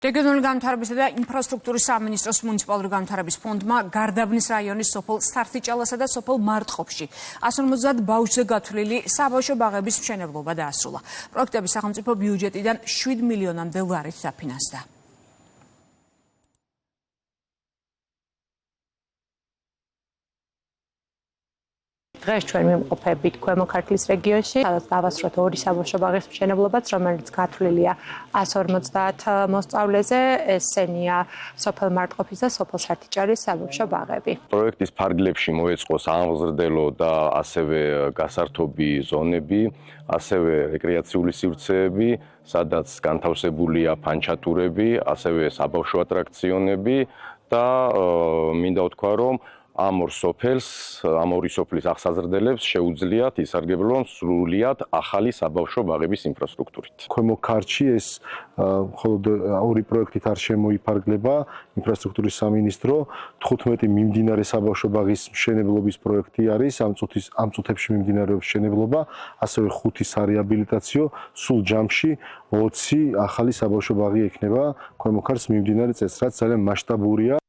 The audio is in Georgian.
რეგიონული განვითარებისა და ინფრასტრუქტურის სამინისტროს მუნიციპალური განვითარების ფონდმა გარდაბნის რაიონის სოფელ სართიჭალასა და სოფელ მარტყოფში 150 ბავშვზე გათვლილი საბავშვო ბაღების მშენებლობა დაასრულა. პროექტები სახელმწიფო ბიუჯეტიდან 7 მილიონამდე ლარით დაფინანსდა. დღეს ჩვენ ვიმყოფებით ქვემო ქართლის რეგიონში, სადაც დავასრულეთ ორი საბავშვო ბაღის მშენებლობაც, რომელიც გათვლილია 150 მოსწავლეზე, ესენია სოფელ მარტყოფის და სოფელ სართიჭალის საბავშვო ბაღები. პროექტის ფარგლებში მოეწყო საამღრდელო და ასევე გასართობი ზონები, ასევე რეკრეაციული სივრცეები, სადაც განთავსებულია ფანჩატურები, ასევე საბავშვო ატრაქციონები და მინდა ვთქვა, რომ ამ ორი სოფლის აღსაზრდელებს შეუძლიათ ისარგებლონ სრულიად ახალი საბავშვო ბაღების ინფრასტრუქტურით. ქვემო ქართლში ეს მხოლოდ ორი პროექტით არ შემოიფარგლება, ინფრასტრუქტურის სამინისტრო 15 მიმდინარე საბავშვო ბაღის მშენებლობის პროექტი არის, ამ წუთებში მიმდინარეობს მშენებლობა, ასევე 5 სარეაბილიტაციო, სულ ჯამში 20 ახალი საბავშვო ბაღი ექნება ქვემო ქართლს მიმდინარე წესს, რაც ძალიან მასშტაბურია.